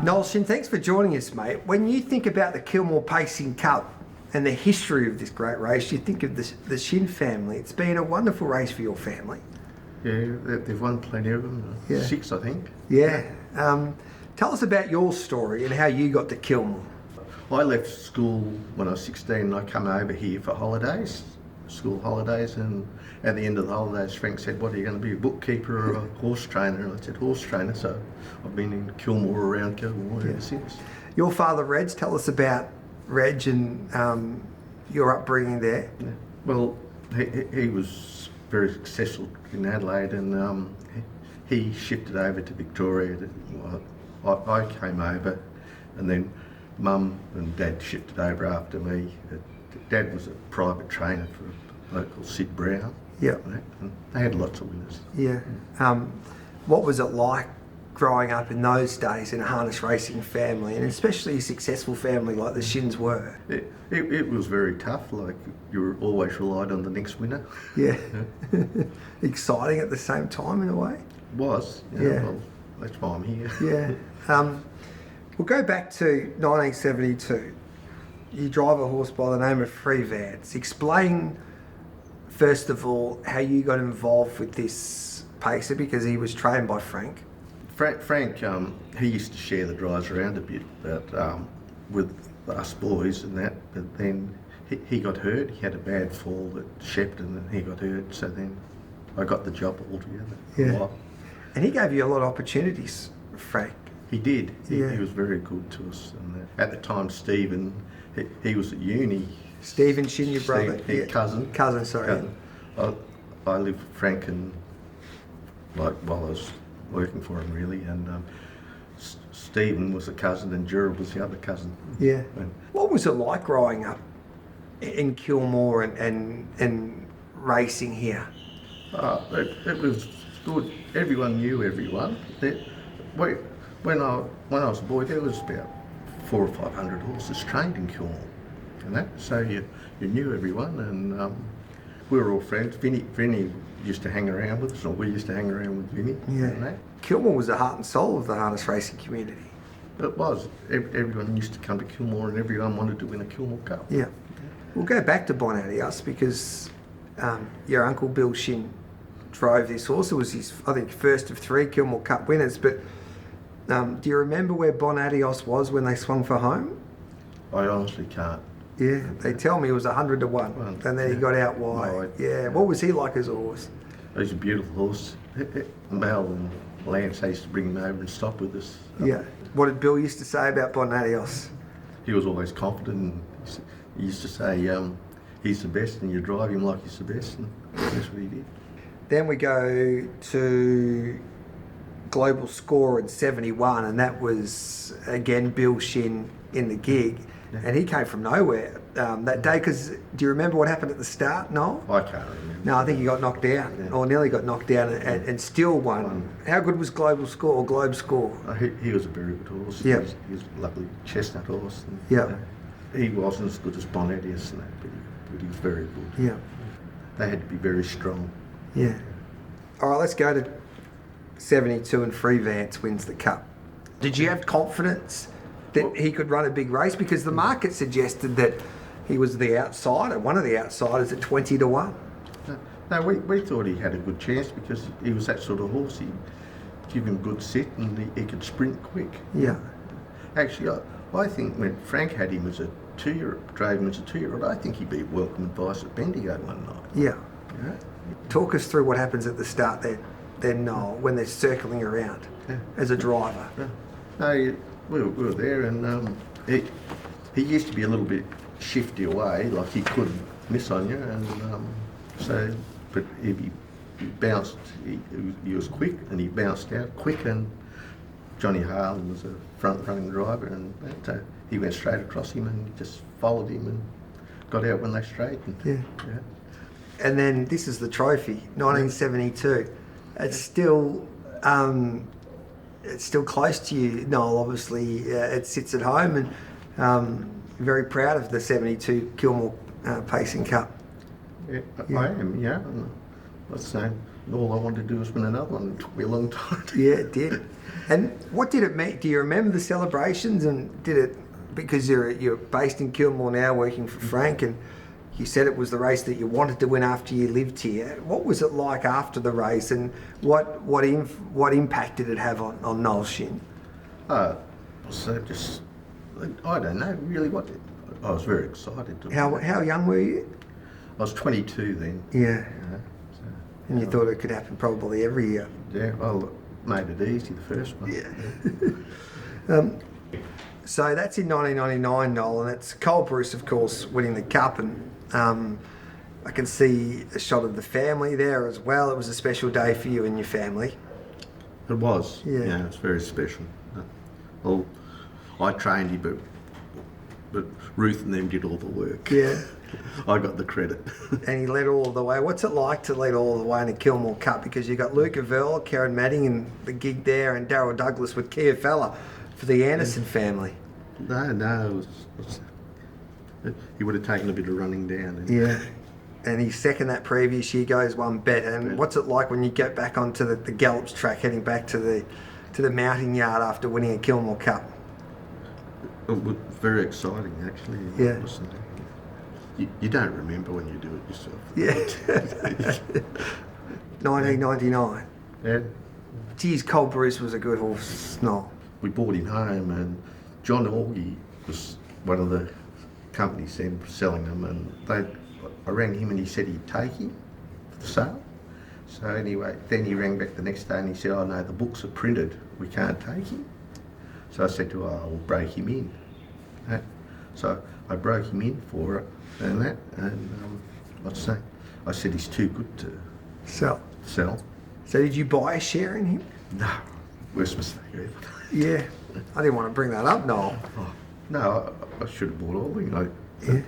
Noel, Shinn, thanks for joining us, mate. When you think about the Kilmore Pacing Cup and the history of this great race, you think of the Shinn family. It's been a wonderful race for your family. Yeah, they've won plenty of them. Yeah. 6, I think. Yeah. Tell us about your story and how you got to Kilmore. I left school when I was 16 and I come over here for holidays, school holidays, and at the end of the holidays Frank said, "What are you going to be, a bookkeeper or a horse trainer?" And I said, "Horse trainer." So I've been in Kilmore, around Kilmore ever since. Your father, Reg, tell us about Reg and your upbringing there. Yeah. Well, he was very successful in Adelaide, and he shifted over to Victoria. I came over, and then Mum and Dad shifted over after me. Dad was a private trainer for a local Sid Brown. Yeah. And they had lots of winners. Yeah. What was it like growing up in those days in a harness racing family, and especially a successful family like the Shinns were? It was very tough. Like, you were always relied on the next winner. Yeah. Exciting at the same time in a way. Was. Yeah. Well, that's why I'm here. Yeah. We'll go back to 1972. You drive a horse by the name of Free Vance. Explain, first of all, how you got involved with this pacer, because he was trained by Frank. Frank, he used to share the drives around a bit, but with us boys and that. But then he got hurt. He had a bad fall at Shepton, and he got hurt. So then I got the job altogether. Yeah. Wow. And he gave you a lot of opportunities, Frank. He did. He Yeah. was very good to us. And at the time, Stephen, he was at uni. Stephen Shinn, your brother. Steve, cousin. Cousin, sorry. I lived with Frank and while I was working for him, really, and Stephen was a cousin and Gerald was the other cousin. Yeah. And What was it like growing up in Kilmore and racing here? it was good. Everyone knew everyone. When I was a boy, there was about 400 or 500 horses trained in Kilmore, and that. So you knew everyone, and we were all friends. Vinny used to hang around with us, or we used to hang around with Vinny. Yeah. And that. Kilmore was the heart and soul of the harness racing community. It was. Everyone used to come to Kilmore, and everyone wanted to win a Kilmore Cup. Yeah. We'll go back to Bon Adios, because your uncle Bill Shinn drove this horse. It was his, I think, first of 3 Kilmore Cup winners. But do you remember where Bon Adios was when they swung for home? I honestly can't. Yeah, they tell me it was 100 to 1, and then he got out wide. Yeah, what was he like as a horse? He's a beautiful horse. Mel and Lance, they used to bring him over and stop with us. Yeah. What did Bill used to say about Bon Adios? He was always confident. And he used to say, he's the best, and you drive him like he's the best, and that's what he did. Then we go to Global Score in 71, and that was, again, Bill Shinn in the gig. Yeah. And he came from nowhere that day, because do you remember what happened at the start, Noel? I can't remember. No, I think he got knocked down, Yeah. or nearly got knocked down, and still won. How good was Global Score or Globe Score? He was a very good horse. Yeah. He was a lovely chestnut horse. And, Yeah. He wasn't as good as Bon Adios and that, but he was very good. Yeah. They had to be very strong. Yeah. All right, let's go to 72 and Free Vance wins the Cup. Did you have confidence that he could run a big race? Because the market suggested that he was the outsider, one of the outsiders at 20 to 1. No, we thought he had a good chance because he was that sort of horse. He'd give him good sit and he could sprint quick. Yeah. Actually, I think when Frank had him as a 2-year-old, drove him as a 2-year-old, I think he beat Welcome Advice at Bendigo one night. Yeah. Yeah. Talk us through what happens at the start then Noel, when they're circling around as a driver. Yeah. No, we were there, and he used to be a little bit shifty away, like he could miss on you, and but if he bounced, he was quick, and he bounced out quick, and Johnny Harlan was a front-running driver, and he went straight across him, and he just followed him and got out when they straightened. Yeah. And then this is the trophy, 1972. It's still close to you, Noel. Obviously, it sits at home, and very proud of the 72 Kilmore Pacing Cup. Yeah, I am. Yeah. What's the name? all I wanted to do was win another one. It took me a long time. Yeah, it did. And what did it mean? Do you remember the celebrations? And did it, because you're based in Kilmore now, working for Frank, and you said it was the race that you wanted to win after you lived here. What was it like after the race, and what impact did it have on Noel Shinn? So just, I don't know really what. I was very excited. How young were you? I was 22 then. Yeah. You know, so, And you thought it could happen probably every year. yeah, well, made it easy the first one. Yeah. So that's in 1999, Noel, and it's Colbruce, of course, winning the cup, and I can see a shot of the family there as well. It was a special day for you and your family. It was. Yeah. Yeah, it's very special. Well, I trained you, but Ruth and them did all the work. Yeah. I got the credit. And he led all the way. What's it like to lead all the way in a Kilmore Cup? Because you got Luca Verl, Karen Madding and the gig there, and Darryl Douglas with Kia Fella for the Anderson family. No, he would have taken a bit of running down. Yeah. And he's second that previous year, goes one better. And what's it like when you get back onto the Gallops track, heading back to the mounting yard after winning a Kilmore Cup? It was very exciting, actually. Yeah. You don't remember when you do it yourself. Yeah. 1999. Yeah. Geez, Colbruce was a good horse, Noel. We brought him home, and John Augie was one of the companies then selling them, and I rang him and he said he'd take him for the sale. So anyway, then he rang back the next day and he said, "Oh no, the books are printed, we can't take him." So I said to her, "I'll break him in." So I broke him in for her and that, and I said he's too good to So did you buy a share in him? No, worst mistake ever. Yeah. I didn't want to bring that up, Noel. Oh, no, I should have bought all of them. Yeah.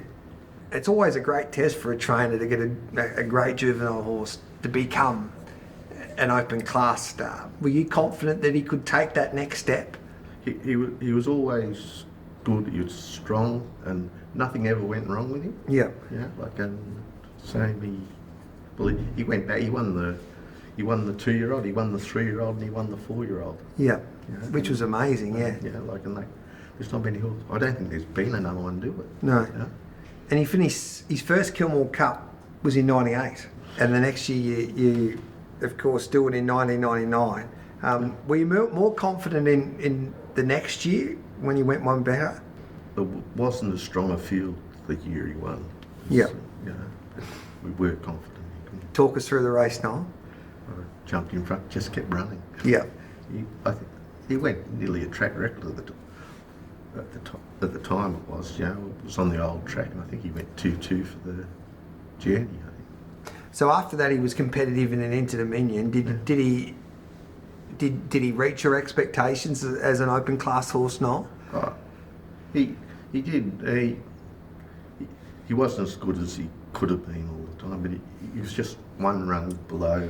It's always a great test for a trainer to get a great juvenile horse to become an open class star. Were you confident that he could take that next step? He was always good. He was strong, and nothing ever went wrong with him. Yeah. Yeah, he went back. He won the 2-year-old. He won the 3-year-old, and he won the 4-year-old. Yeah. Yeah. Which was amazing. Yeah. Yeah, there's not many horses. I don't think there's been another one do it. No. Yeah. And he finished his first Kilmore Cup was in '98, and the next year you of course do it in 1999. Were you more confident in the next year when you went one better? There wasn't a stronger field the year he won. Yeah. So, we were confident. Talk us through the race, Noel. I jumped in front, just kept running. Yeah. I think he went nearly a track record at the time it was. It was on the old track, and I think he went 2-2 for the journey. I think. So after that, he was competitive in an Inter-Dominion. Did he reach your expectations as an open class horse, Noel? He did. He wasn't as good as he could have been all the time, but he was just one run below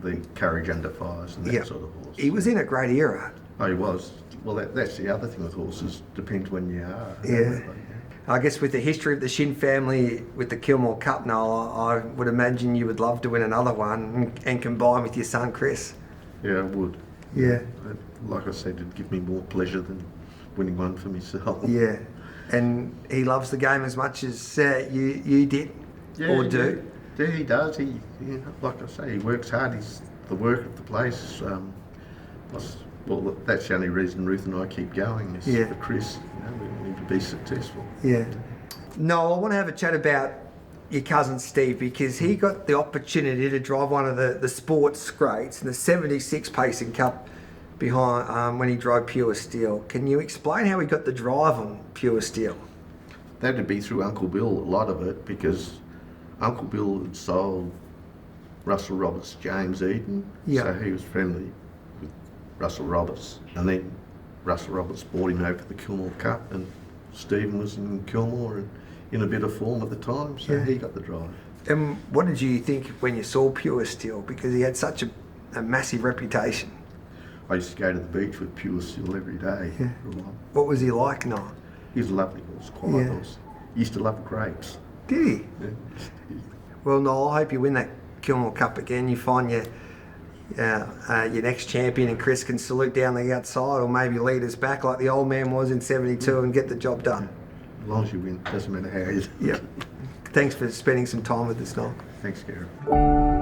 the Courage Under Fires and that sort of horse. He was in a great era. Oh, he was. Well, that's the other thing with horses. Depends when you are. Yeah. I guess with the history of the Shinn family with the Kilmore Cup, Noel, I would imagine you would love to win another one and combine with your son, Chris. Yeah, I would. Yeah. Like I said, it'd give me more pleasure than winning one for myself. Yeah. And he loves the game as much as you did or do. Yeah, he does. Like I say, he works hard. He's the work of the place. Well, that's the only reason Ruth and I keep going is for Chris. We need to be successful. Yeah. No, I want to have a chat about your cousin Steve, because he got the opportunity to drive one of the sports greats in the 76 Pacing Cup behind when he drove Pure Steel. Can you explain how he got the drive on Pure Steel? That'd be through Uncle Bill, a lot of it, because Uncle Bill had sold Russell Roberts James Eden, so he was friendly with Russell Roberts, and then Russell Roberts brought him over to the Kilmore Cup, and Stephen was in Kilmore and in a bit of form at the time, so he got the drive. And what did you think when you saw Pure Steel? Because he had such a massive reputation. I used to go to the beach with Pure Steel every day for a while. What was he like, Noel? He was a lovely horse, quiet horse. He used to love grapes. Did he? Yeah. Well, Noel, I hope you win that Kilmore Cup again, you find your next champion, and Chris can salute down the outside, or maybe lead us back like the old man was in '72 and get the job done. As long as you win, doesn't matter how you do. Yep. Thanks for spending some time with us, Noel. Thanks, Gary.